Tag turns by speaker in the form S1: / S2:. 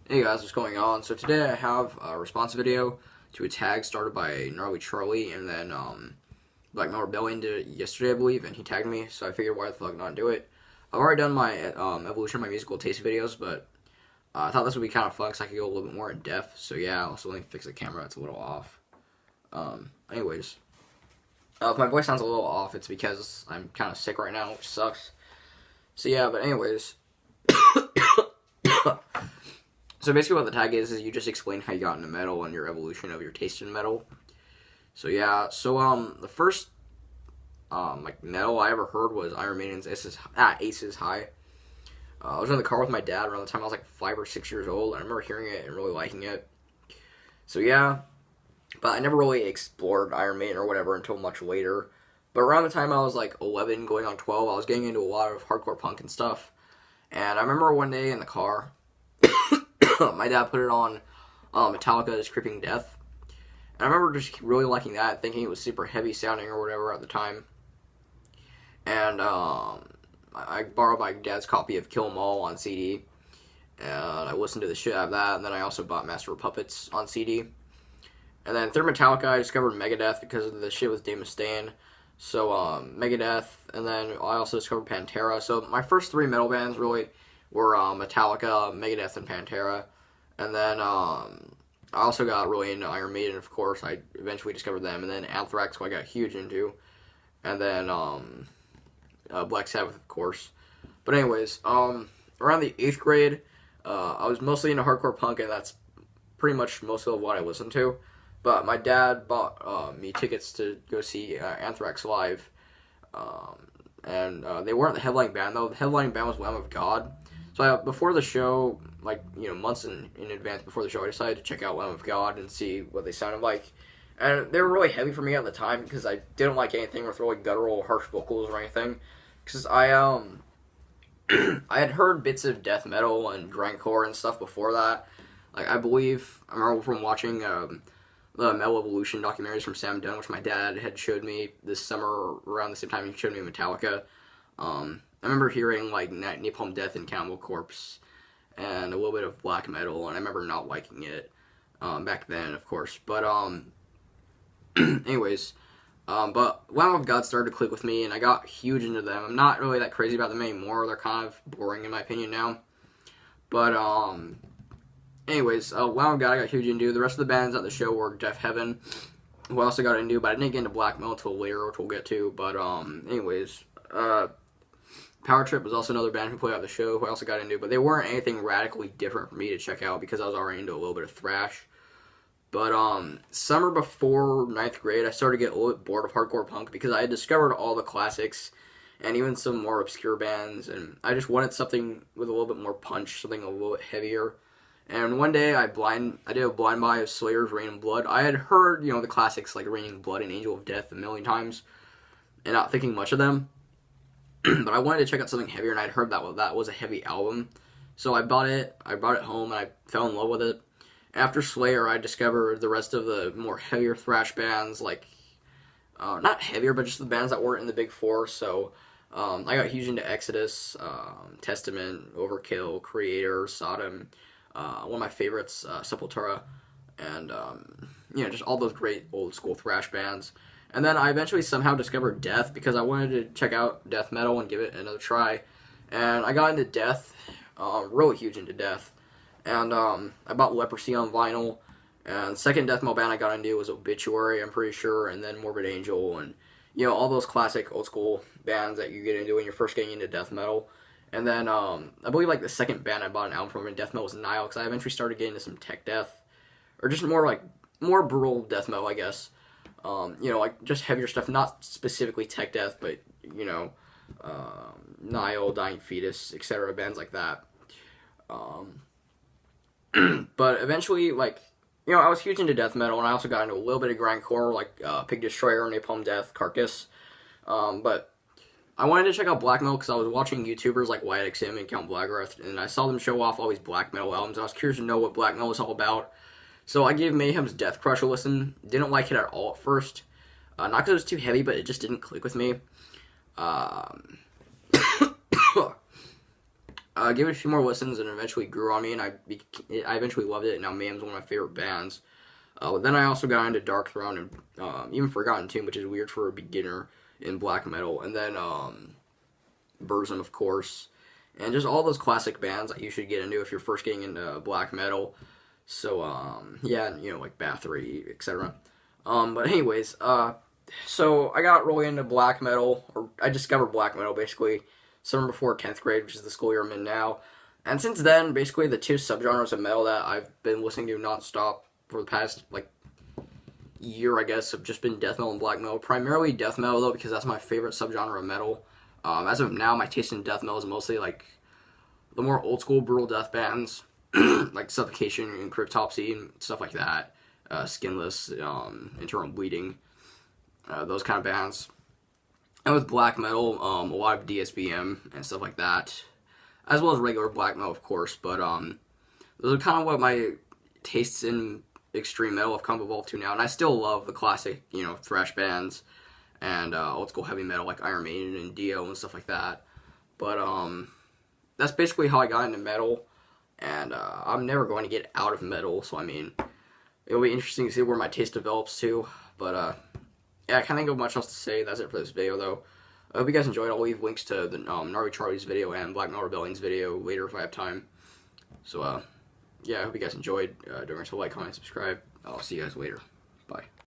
S1: Hey guys, what's going on? So today I have a response video to a tag started by Gnarly Charlie, and then Black Metal Rebellion did it yesterday, I believe, and he tagged me, so I figured why the fuck not do it. I've already done my evolution of my musical taste videos, but I thought this would be kind of fun because I could go a little bit more in depth. So yeah, also let me fix the camera, it's a little off. Anyways, if my voice sounds a little off, it's because I'm kind of sick right now, which sucks. So yeah, but anyways. So basically what the tag is you just explain how you got into metal and your evolution of your taste in metal. So yeah, so the first metal I ever heard was Iron Maiden's Aces High. I was in the car with my dad around the time I was like 5 or 6 years old, and I remember hearing it and really liking it. So yeah, but I never really explored Iron Maiden or whatever until much later. But around the time I was like 11 going on 12, I was getting into a lot of hardcore punk and stuff. And I remember one day in the car, my dad put it on Metallica's Creeping Death. And I remember just really liking that, thinking it was super heavy sounding or whatever at the time. And I borrowed my dad's copy of Kill 'Em All on CD. And I listened to the shit out of that. And then I also bought Master of Puppets on CD. And then through Metallica, I discovered Megadeth because of the shit with Dave Mustaine. So Megadeth, and then I also discovered Pantera. So my first 3 metal bands really were Metallica, Megadeth, and Pantera. And then I also got really into Iron Maiden, of course. I eventually discovered them. And then Anthrax, who I got huge into. And then Black Sabbath, of course. But anyways, around the 8th grade, I was mostly into hardcore punk, and that's pretty much most of what I listened to. But my dad bought me tickets to go see Anthrax live. And they weren't the headlining band, though. The headlining band was Lamb of God. So before the show, months in advance before the show, I decided to check out Lamb of God and see what they sounded like. And they were really heavy for me at the time because I didn't like anything with really guttural, harsh vocals or anything. Because I I had heard bits of death metal and grindcore and stuff before that. I remember from watching the Metal Evolution documentaries from Sam Dunn, which my dad had showed me this summer around the same time he showed me Metallica. I remember hearing Napalm Death and Cannibal Corpse and a little bit of black metal, and I remember not liking it back then, of course. But anyways, but Lamb of God started to click with me, and I got huge into them. I'm not really that crazy about them anymore. They're kind of boring in my opinion now. But anyways, Lamb of God I got huge into. The rest of the bands at the show were Death Heaven, who I also got into, but I didn't get into black metal until later, which we'll get to. But anyways, Power Trip was also another band who played at the show, who I also got into, but they weren't anything radically different for me to check out because I was already into a little bit of thrash. But summer before 9th grade, I started to get a little bit bored of hardcore punk because I had discovered all the classics and even some more obscure bands, and I just wanted something with a little bit more punch, something a little bit heavier. And one day I did a blind buy of Slayer's Rain and Blood. I had heard, the classics like Raining Blood and Angel of Death a million times, and not thinking much of them. But I wanted to check out something heavier, and I'd heard that was a heavy album. So I bought it home, and I fell in love with it. After Slayer, I discovered the rest of the more heavier thrash bands, not heavier, but just the bands that weren't in the big four. So I got huge into Exodus, Testament, Overkill, Creator, Sodom. One of my favorites, Sepultura, and just all those great old school thrash bands. And then I eventually somehow discovered Death because I wanted to check out death metal and give it another try. And I got into Death, really huge into Death. And I bought Leprosy on vinyl. And the second death metal band I got into was Obituary, I'm pretty sure, and then Morbid Angel, and all those classic old school bands that you get into when you're first getting into death metal. And then I believe the second band I bought an album from in death metal was Nile, because I eventually started getting into some tech death, or just more brutal death metal, I guess. Just heavier stuff, not specifically tech death, but Nile, Dying Fetus, etc., bands like that. But eventually, I was huge into death metal, and I also got into a little bit of grindcore, Pig Destroyer, Napalm Death, Carcass. But I wanted to check out black metal because I was watching YouTubers like Wyatt XM and Count Blackreath, and I saw them show off all these black metal albums, and I was curious to know what black metal was all about. So I gave Mayhem's Death Crush a listen. Didn't like it at all at first. Not because it was too heavy, but it just didn't click with me. gave it a few more listens, and eventually grew on me, and I eventually loved it, and now Mayhem's one of my favorite bands. But then I also got into Dark Throne and even Forgotten Tomb, which is weird for a beginner in black metal, and then Burzum, of course, and just all those classic bands that you should get into if you're first getting into black metal. So yeah, like Bathory, etc. But anyways, so I got really into black metal, or I discovered black metal basically summer before 10th grade, which is the school year I'm in now. And since then, basically the two subgenres of metal that I've been listening to nonstop for the past, like, year, I guess, have just been death metal and black metal. Primarily death metal, though, because that's my favorite subgenre of metal. As of now, my taste in death metal is mostly, like, the more old-school brutal death bands, like Suffocation and Cryptopsy and stuff like that. Skinless, Internal Bleeding, those kind of bands. And with black metal, a lot of DSBM and stuff like that, as well as regular black metal, of course. But those are kind of what my tastes in extreme metal have come evolved to now. And I still love the classic, thrash bands and old school heavy metal like Iron Maiden and Dio and stuff like that. But that's basically how I got into metal. And I'm never going to get out of metal, so I mean, it'll be interesting to see where my taste develops to. But yeah, I can't think of much else to say. That's it for this video, though. I hope you guys enjoyed. I'll leave links to the Gnarly Charlie's video and Black Metal Rebellion's video later if I have time. So, yeah, I hope you guys enjoyed. Don't forget to like, comment, subscribe. I'll see you guys later.